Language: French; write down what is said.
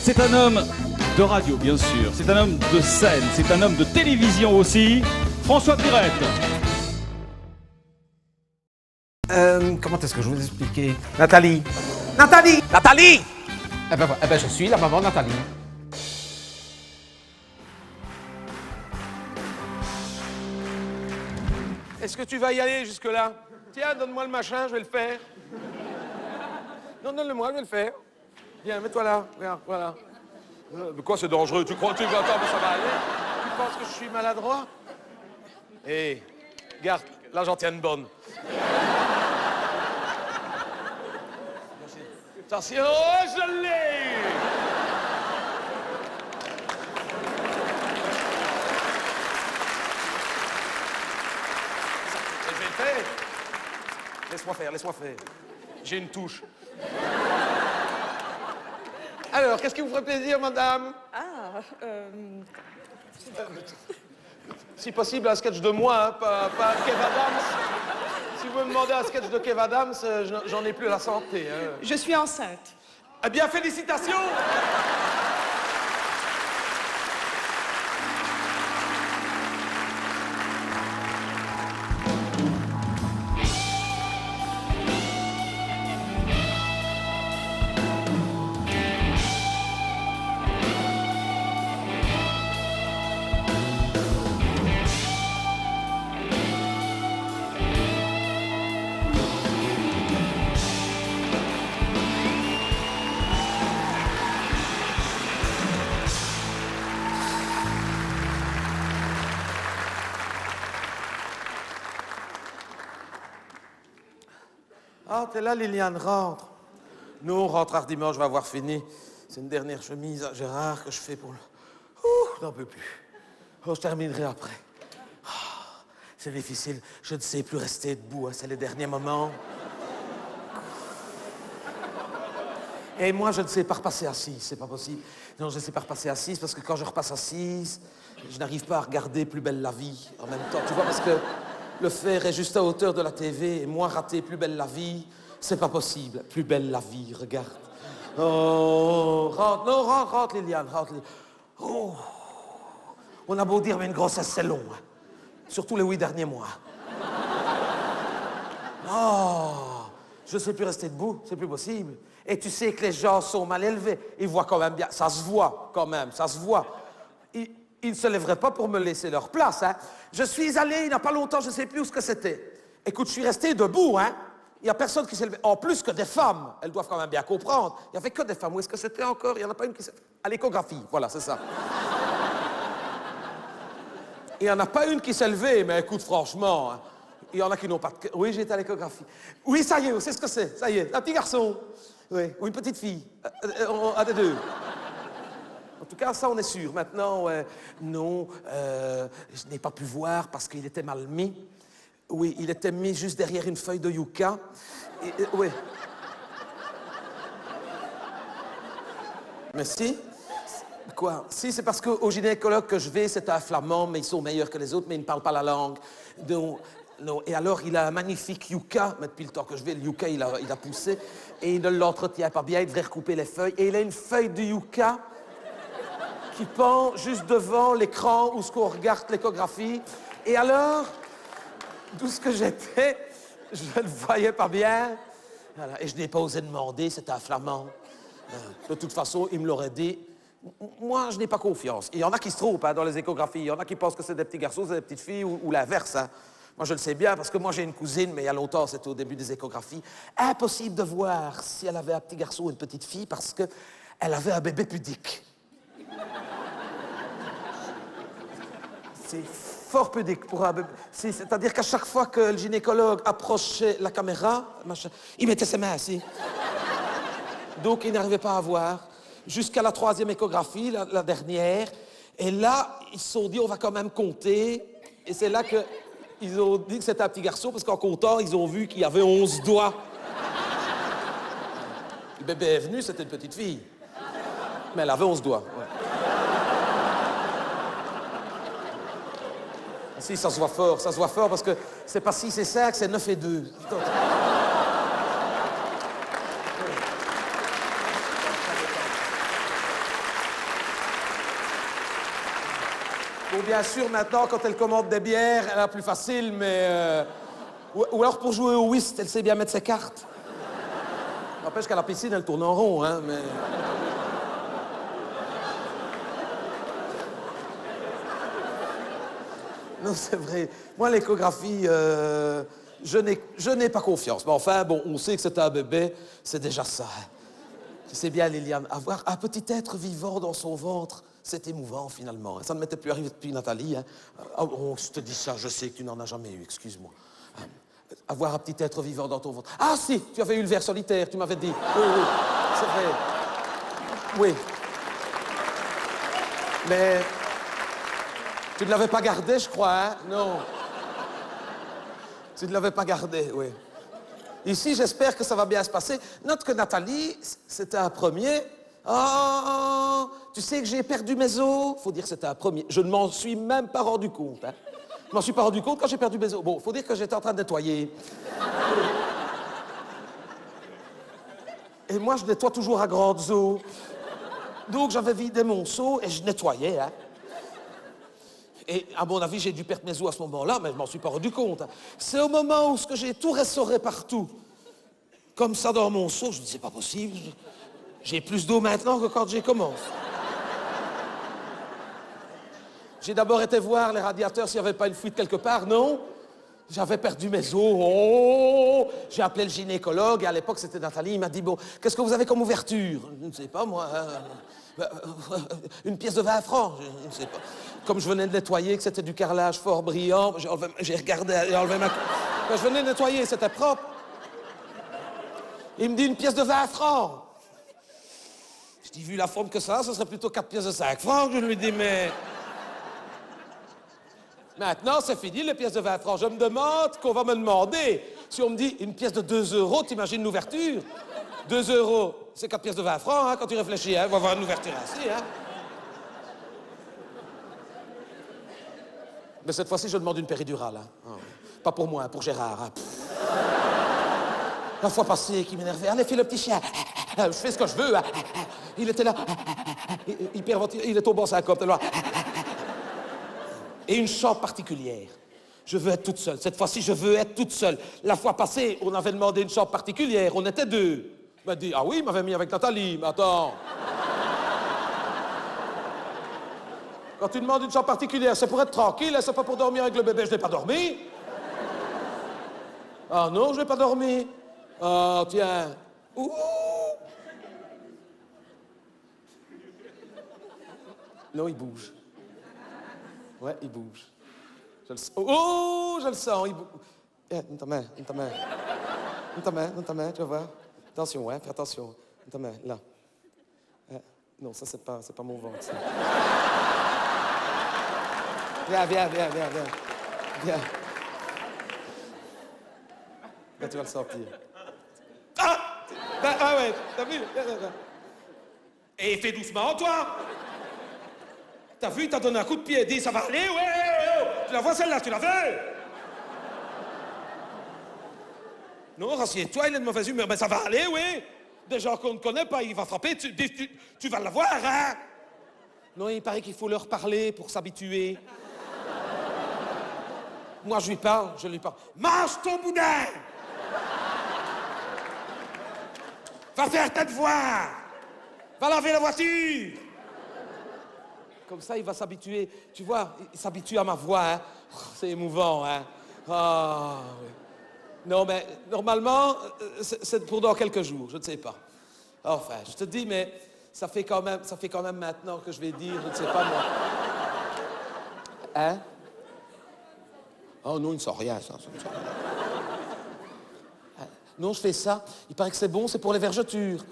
C'est un homme de radio, bien sûr. C'est un homme de scène. C'est un homme de télévision aussi. François Pirette. Comment est-ce que je vais vous expliquer? Nathalie! Nathalie! Nathalie! Eh ben, je suis la maman de Nathalie. Est-ce que tu vas y aller jusque-là? Tiens, donne-moi le machin, je vais le faire. Non, donne-le-moi, je vais le faire. Viens, mets-toi là, regarde, voilà. Mais quoi, c'est dangereux? Tu crois que tu vas attendre, ça va aller? Tu penses que je suis maladroit? Hé, regarde, là j'en tiens une bonne. Attention, oh, je l'ai! Je vais le faire. Laisse-moi faire, laisse-moi faire. J'ai une touche. Alors, qu'est-ce qui vous ferait plaisir, madame? Si possible, un sketch de moi, hein, pas Kev Adams. Si vous me demandez un sketch de Kev Adams, j'en ai plus la santé. Hein. Je suis enceinte. Eh bien, félicitations! Ah, t'es là, Liliane, rentre. Nous, on rentre dimanche, je vais avoir fini. C'est une dernière chemise à Gérard que je fais pour le... Ouh, j'en peux plus. Oh, je terminerai après. Oh, c'est difficile, je ne sais plus rester debout, hein. C'est les derniers moments. Et moi, je ne sais pas repasser assise, c'est pas possible. Non, je ne sais pas repasser assise parce que quand je repasse assise, je n'arrive pas à regarder Plus belle la vie en même temps. Tu vois, parce que le fer est juste à hauteur de la TV et moi, rater Plus belle la vie, c'est pas possible. Plus belle la vie, regarde. Oh, rentre, non, rentre, Liliane, rentre. Oh, on a beau dire, mais une grossesse, c'est long. Hein. Surtout les 8 derniers mois. Oh, je ne sais plus rester debout, c'est plus possible. Et tu sais que les gens sont mal élevés. Ils voient quand même bien, ça se voit quand même, ça se voit. Ils ne se lèveraient pas pour me laisser leur place. Hein. Je suis allé, il n'y a pas longtemps, je ne sais plus où ce que c'était. Écoute, je suis resté debout, hein. Il n'y a personne qui s'est levé. En plus que des femmes, elles doivent quand même bien comprendre. Il n'y avait que des femmes. Où est-ce que c'était encore? Il n'y en a pas une qui s'est... À l'échographie, voilà, c'est ça. Il n'y en a pas une qui s'est levée, mais écoute, franchement, hein, il y en a qui n'ont pas de... Oui, j'ai été à l'échographie. Oui, ça y est, c'est ce que c'est, ça y est. Un petit garçon, oui, ou une petite fille. Un des deux. En tout cas, ça, on est sûr. Maintenant, non, je n'ai pas pu voir parce qu'il était mal mis. Oui, il était mis juste derrière une feuille de yucca. Oui. Mais si. Quoi? Si, c'est parce qu'au gynécologue que je vais, c'est un flamand, mais ils sont meilleurs que les autres, mais ils ne parlent pas la langue. Donc, non. Et alors, il a un magnifique yucca, mais depuis le temps que je vais, le yucca, il a poussé, et il ne l'entretient pas bien, il devrait recouper les feuilles. Et il a une feuille de yucca qui pend juste devant l'écran où ce qu'on regarde l'échographie. Et alors, d'où ce que j'étais, je ne voyais pas bien. Voilà. Et je n'ai pas osé demander, c'était un flamand. De toute façon, il me l'aurait dit. Moi, je n'ai pas confiance. Il y en a qui se trompent hein, dans les échographies. Il y en a qui pensent que c'est des petits garçons, c'est des petites filles ou l'inverse. Hein. Moi, je le sais bien parce que moi, j'ai une cousine, mais il y a longtemps, c'était au début des échographies. Impossible de voir si elle avait un petit garçon ou une petite fille parce qu'elle avait un bébé pudique. C'est fort pudique pour un bébé. C'est-à-dire qu'à chaque fois que le gynécologue approchait la caméra, machin, il mettait ses mains assis. Donc, il n'arrivait pas à voir. Jusqu'à la 3e échographie, la dernière. Et là, ils se sont dit, on va quand même compter. Et c'est là qu'ils ont dit que c'était un petit garçon, parce qu'en comptant, ils ont vu qu'il y avait 11 doigts. Le bébé est venu, c'était une petite fille. Mais elle avait 11 doigts. Ouais. Si, ça se voit fort, parce que c'est pas 6 et 5, c'est 9 et 2. Ou bien sûr, maintenant, quand elle commande des bières, elle a plus facile, mais... Ou alors pour jouer au whist, elle sait bien mettre ses cartes. N'empêche qu'à la piscine, elle tourne en rond, hein, mais... Non, c'est vrai. Moi, l'échographie, je n'ai pas confiance. Mais enfin, bon, on sait que c'est un bébé, c'est déjà ça. Tu sais bien, Liliane, avoir un petit être vivant dans son ventre, c'est émouvant, finalement. Ça ne m'était plus arrivé depuis Nathalie. Hein. Oh, je te dis ça, je sais que tu n'en as jamais eu, excuse-moi. Avoir un petit être vivant dans ton ventre. Ah si, tu avais eu le ver solitaire, tu m'avais dit. Oui, oui, c'est vrai. Oui. Mais... tu ne l'avais pas gardé, je crois, hein? Non. Tu ne l'avais pas gardé, oui. Ici, j'espère que ça va bien se passer. Note que Nathalie, c'était un premier. Oh, tu sais que j'ai perdu mes os? Faut dire que c'était un premier. Je ne m'en suis même pas rendu compte, hein. Je m'en suis pas rendu compte quand j'ai perdu mes os. Bon, faut dire que j'étais en train de nettoyer. Et moi, je nettoie toujours à grandes eaux. Donc, j'avais vidé mon seau et je nettoyais, hein. Et à mon avis, j'ai dû perdre mes os à ce moment-là, mais je m'en suis pas rendu compte. Hein. C'est au moment où j'ai tout restauré partout, comme ça dans mon seau, je me dis, c'est pas possible. J'ai plus d'eau maintenant que quand j'ai commencé. J'ai d'abord été voir les radiateurs s'il n'y avait pas une fuite quelque part, non? J'avais perdu mes os. Oh! J'ai appelé le gynécologue, et à l'époque, c'était Nathalie. Il m'a dit, bon, qu'est-ce que vous avez comme ouverture? Je ne sais pas, moi. Une pièce de 20 francs, je ne sais pas. Comme je venais de nettoyer, que c'était du carrelage fort brillant, j'ai regardé, j'ai enlevé ma... Ben, je venais de nettoyer, c'était propre. Il me dit une pièce de 20 francs. Je dis, vu la forme que ça serait plutôt 4 pièces de 5 francs. Je lui dis, mais... Maintenant, c'est fini, les pièces de 20 francs. Je me demande qu'on va me demander. Si on me dit une pièce de 2 €, t'imagines l'ouverture? 2 €, c'est 4 pièces de 20 francs, hein, quand tu réfléchis. Hein, on va avoir une ouverture ainsi. Hein. Mais cette fois-ci, je demande une péridurale. Hein. Oh. Pas pour moi, pour Gérard. Hein. La fois passée, qui m'énervait. Allez, fais le petit chien. Je fais ce que je veux. Hein. Il était là. Il est tombé en syncope. Et une chambre particulière. Je veux être toute seule. Cette fois-ci, je veux être toute seule. La fois passée, on avait demandé une chambre particulière. On était 2. Il m'a dit, ah oui, il m'avait mis avec Nathalie. Mais attends. Quand tu demandes une chambre particulière, c'est pour être tranquille, hein, c'est pas pour dormir avec le bébé. Je n'ai pas dormi. Ah non, je n'ai pas dormi. Ah, tiens. Ouh. Non, il bouge. Ouais, il bouge. Je le sens. Oh, je le sens, il bouge. Donne ta main, donne ta main. Donne ta main, donne ta main, tu vas voir. Attention, hein, fais attention. Donne ta main, là. Non, ça, c'est pas mon ventre, ça. Viens. Viens. Là, tu vas le sortir. Ah! Ah ouais, t'as vu? Et fais doucement, toi! T'as vu, il t'a donné un coup de pied, dis, ça va aller, ouais! Tu la vois celle-là, tu la veux? Non, rassieds-toi, il est de mauvaise humeur, mais ça va aller, oui! Des gens qu'on ne connaît pas, il va frapper, tu vas l'avoir, hein? Non, il paraît qu'il faut leur parler pour s'habituer. Moi, je lui parle. Mange ton boudin! Va faire tes devoirs! Va laver la voiture! Comme ça, il va s'habituer. Tu vois, il s'habitue à ma voix, hein? Oh, c'est émouvant, hein? Oh, oui. Non, mais normalement, c'est pour dans quelques jours, je ne sais pas. Enfin, je te dis, mais ça fait quand même maintenant que je vais dire, je ne sais pas moi. Hein? Oh non, il ne sent rien, ça. Non, je fais ça. Il paraît que c'est bon, c'est pour les vergetures.